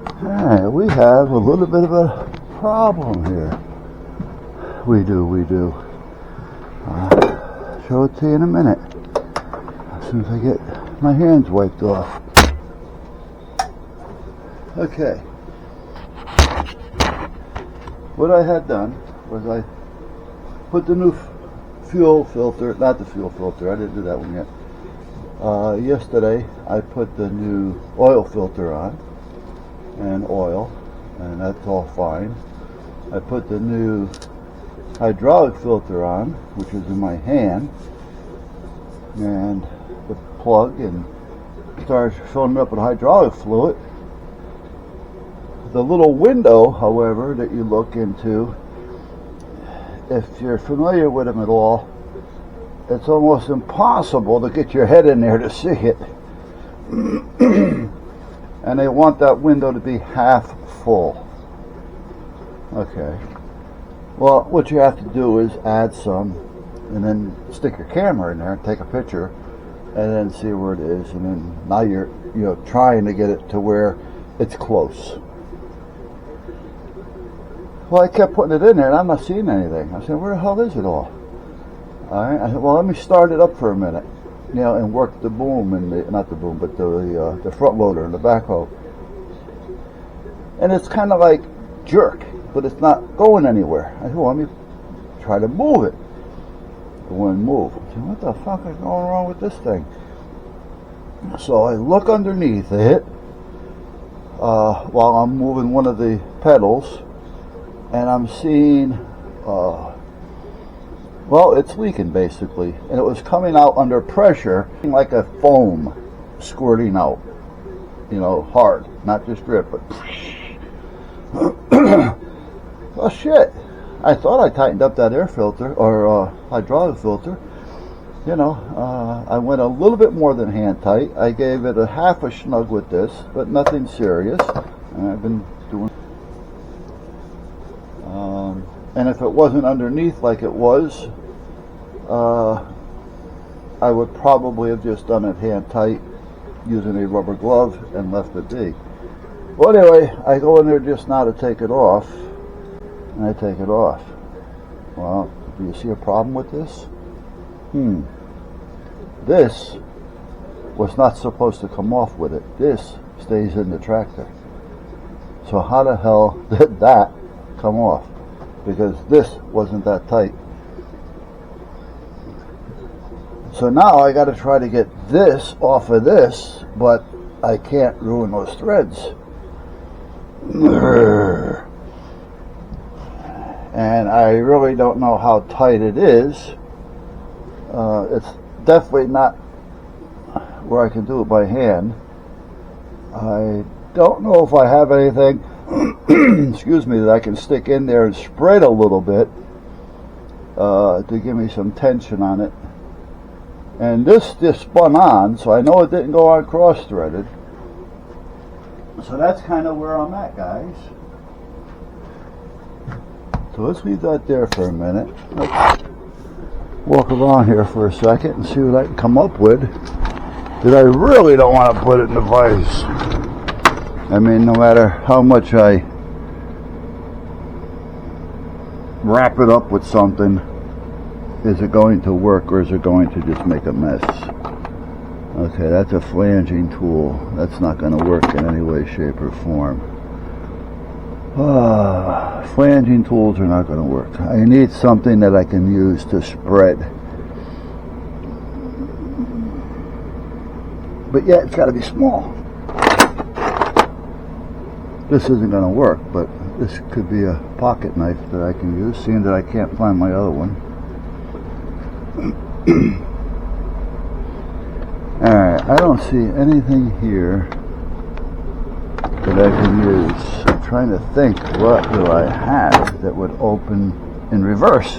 Alright, we have a little bit of a problem here. We do. I'll show it to you in a minute. As soon as I get my hands wiped off. Okay. What I had done was I put the new fuel filter, not the fuel filter, I didn't do that one yet. Yesterday I put the new oil filter on, and oil, and that's all fine. I put the new hydraulic filter on, which is in my hand, and the plug, and started filling it up with hydraulic fluid. The little window, however, that you look into, if you're familiar with them at all, it's almost impossible to get your head in there to see it. And they want that window to be half full. Okay. Well, what you have to do is add some, and then stick your camera in there and take a picture, and then see where it is, and then now you're trying to get it to where it's close. Well, I kept putting it in there, and I'm not seeing anything. I said, where the hell is it all? All right. I said, well, let me start it up for a minute. And work the boom and not the boom, but the front loader and the backhoe. And it's kind of like jerk, but it's not going anywhere. I said, well, let me try to move it. It wouldn't move. I said, what the fuck is going wrong with this thing? So I look underneath it while I'm moving one of the pedals, and I'm seeing well, it's leaking basically, and it was coming out under pressure like a foam squirting out, hard, not just drip, but well, shit. I thought I tightened up that air filter or hydraulic filter. I went a little bit more than hand tight. I gave it a half a snug with this, but nothing serious. And I've been doing. And if it wasn't underneath like it was, I would probably have just done it hand tight using a rubber glove and left it be. Well, anyway, I go in there just now to take it off, and I take it off. Well, do you see a problem with this? This was not supposed to come off with it. This stays in the tractor. So how the hell did that come off? Because this wasn't that tight. So now I got to try to get this off of this, but I can't ruin those threads. And I really don't know how tight it is. It's definitely not where I can do it by hand. I don't know if I have anything excuse me, that I can stick in there and spread a little bit to give me some tension on it. And this just spun on, so I know it didn't go on cross-threaded. So that's kind of where I'm at, guys. So let's leave that there for a minute. Let's walk around here for a second and see what I can come up with. That I really don't want to put it in the vise. I mean, no matter how much I wrap it up with something, is it going to work or is it going to just make a mess? Okay, that's a flanging tool. That's not going to work in any way, shape, or form. Flanging tools are not going to work. I need something that I can use to spread. But yet, it's got to be small. This isn't going to work, but this could be a pocket knife that I can use, seeing that I can't find my other one. Alright, I don't see anything here that I can use. I'm trying to think, what do I have that would open in reverse?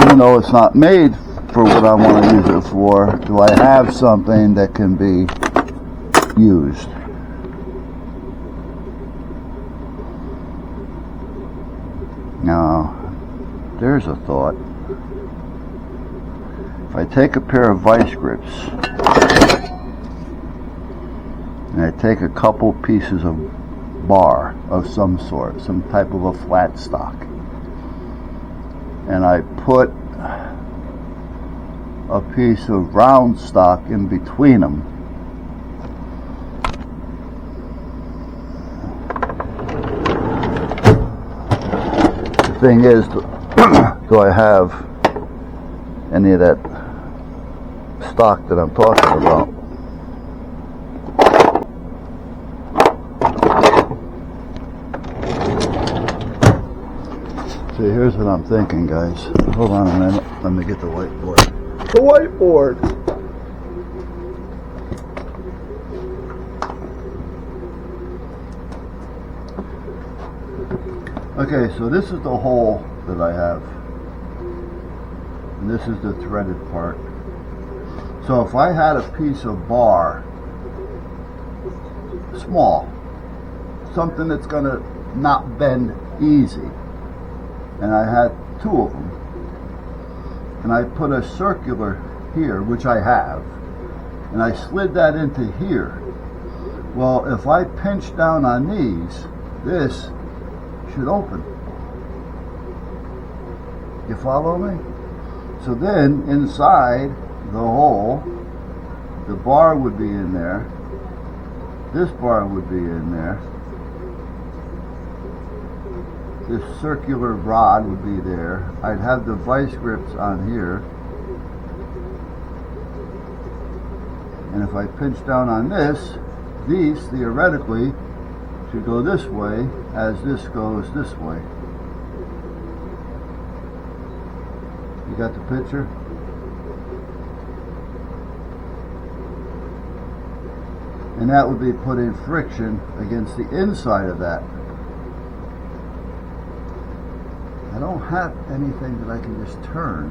Even though it's not made for what I want to use it for, do I have something that can be used? Now, there's a thought. I take a pair of vice grips and I take a couple pieces of bar of some sort, some type of a flat stock, and I put a piece of round stock in between them. The thing is, do I have any of that stock that I'm talking about? See, here's what I'm thinking, guys. Hold on a minute. Let me get the whiteboard. The whiteboard! Okay, so this is the hole that I have. And this is the threaded part. So if I had a piece of bar, small, something that's going to not bend easy, and I had two of them, and I put a circular here, which I have, and I slid that into here. Well, if I pinch down on these, this should open. You follow me? So then inside the hole, the bar would be in there, this bar would be in there, this circular rod would be there. I'd have the vice grips on here, and if I pinch down on this, these theoretically should go this way as this goes this way. You got the picture? And that would be putting friction against the inside of that. I don't have anything that I can just turn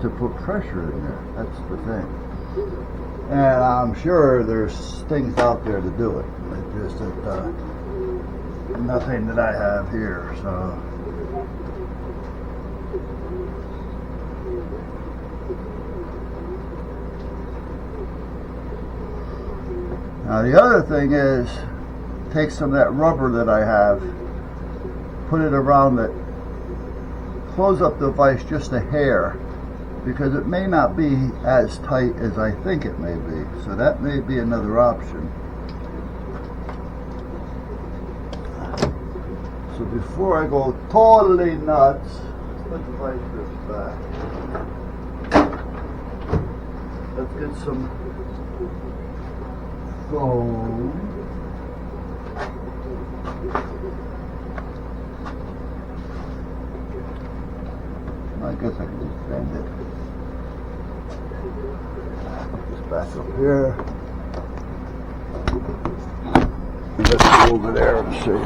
to put pressure in there. That's the thing. And I'm sure there's things out there to do it. It's just that nothing that I have here. So now the other thing is, take some of that rubber that I have, put it around it, close up the vise just a hair, because it may not be as tight as I think it may be. So that may be another option. So before I go totally nuts, let's put the vice grips back. Let's get some foam. I guess I can just bend it. Put this back up here. And let's go over there and see.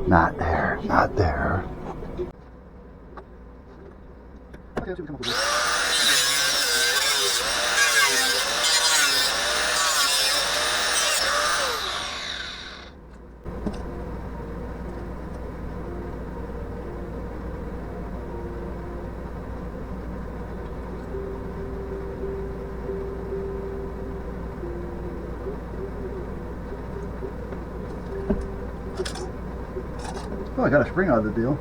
Not there, not there. Okay, let's see what we come up with. Oh, I got a spring out of the deal.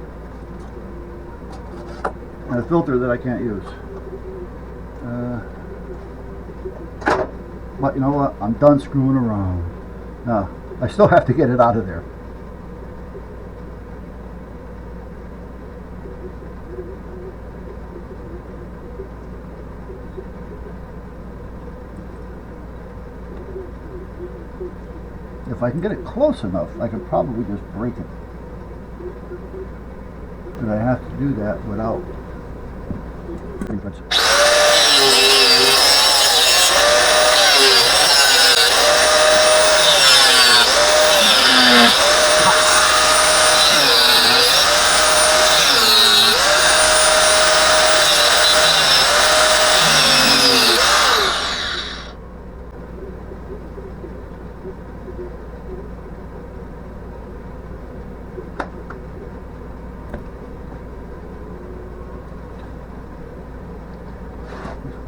And a filter that I can't use. But you know what? I'm done screwing around. No, I still have to get it out of there. If I can get it close enough, I could probably just break it. But I have to do that without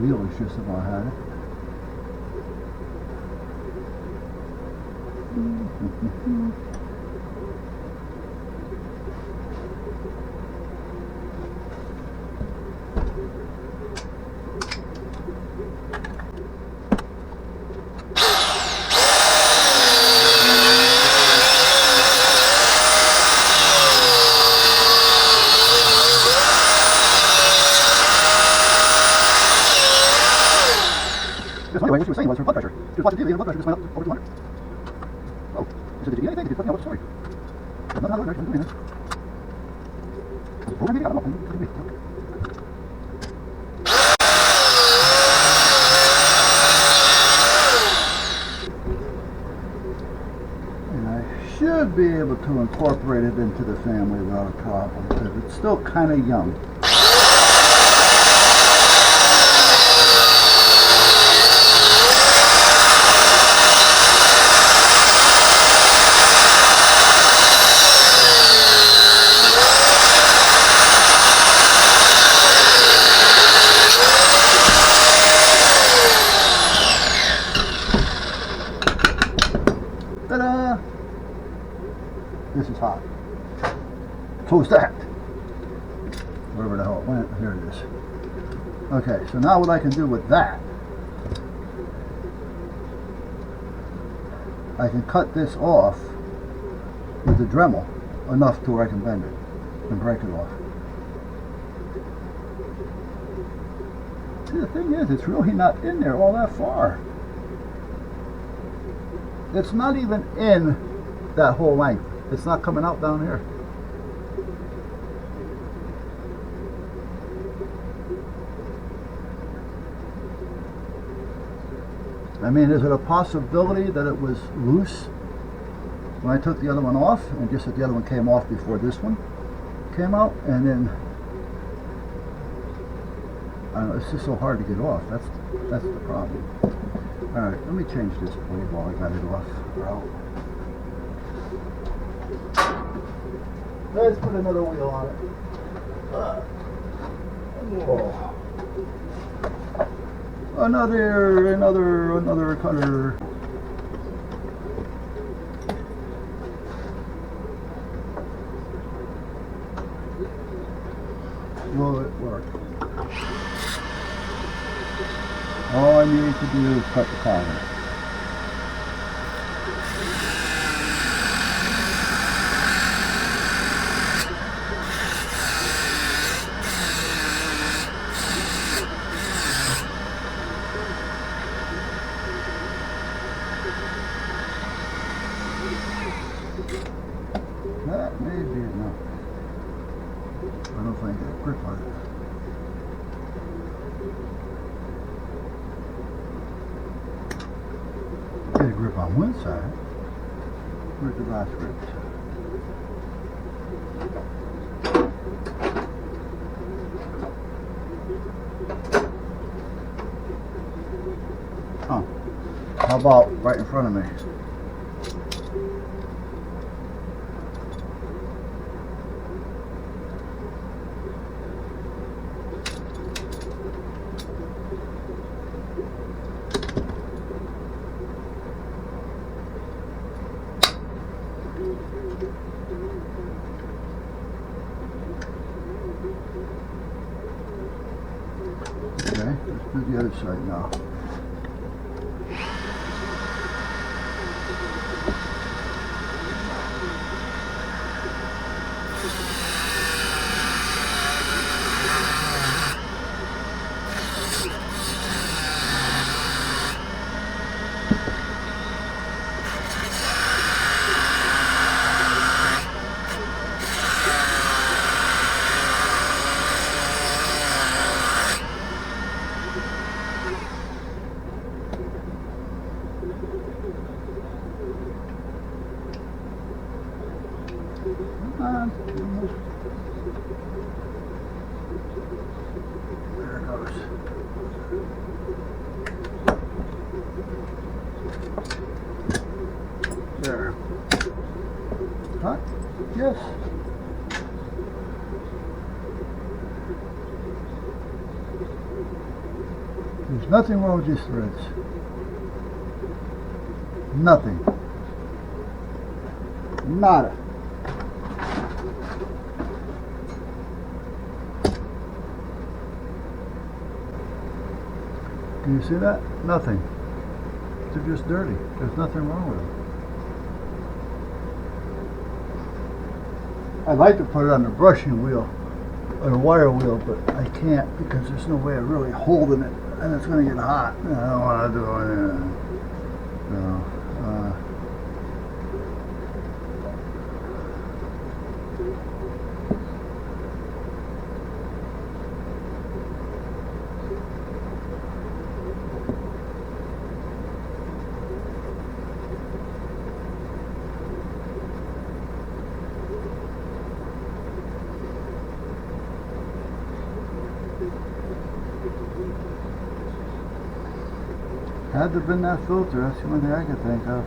dealers just about had it. Anyway, what she was saying was her blood pressure. She was watching TV and her blood pressure just went up over 200. Oh, I said, did you eat anything? Did you put me on what's the story? There's nothing out of there. She wasn't doing anything. Was it program meeting? I don't know. And I should be able to incorporate it into the family without a problem, because it's still kind of young. Ta-da! This is hot. Toast that. Wherever the hell it went, here it is. Okay, so now what I can do with that, I can cut this off with the Dremel enough to where I can bend it and break it off. See, the thing is, it's really not in there all that far. It's not even in that whole length. It's not coming out down here. I mean, is it a possibility that it was loose when I took the other one off, and just that the other one came off before this one came out, and then I don't know, it's just so hard to get off. That's the problem. Alright, let me change this blade while I got it off. Let's put another wheel on it. Whoa. Another cutter. Will it work? All I need to do is cut the carbon. That may be enough. I don't know if I can get a grip on it. Get a grip on one side. Where's the last grip? Oh, how about right in front of me? Okay, let's do the other side now. There it goes. There. Huh? Yes. There's nothing wrong with these threads. Nothing. Nada. Can you see that? Nothing. They're just dirty. There's nothing wrong with them. I'd like to put it on the brushing wheel or the wire wheel, but I can't because there's no way of really holding it, and it's going to get hot. I don't want to do it. Had to have been that filter, that's the only thing I could think of.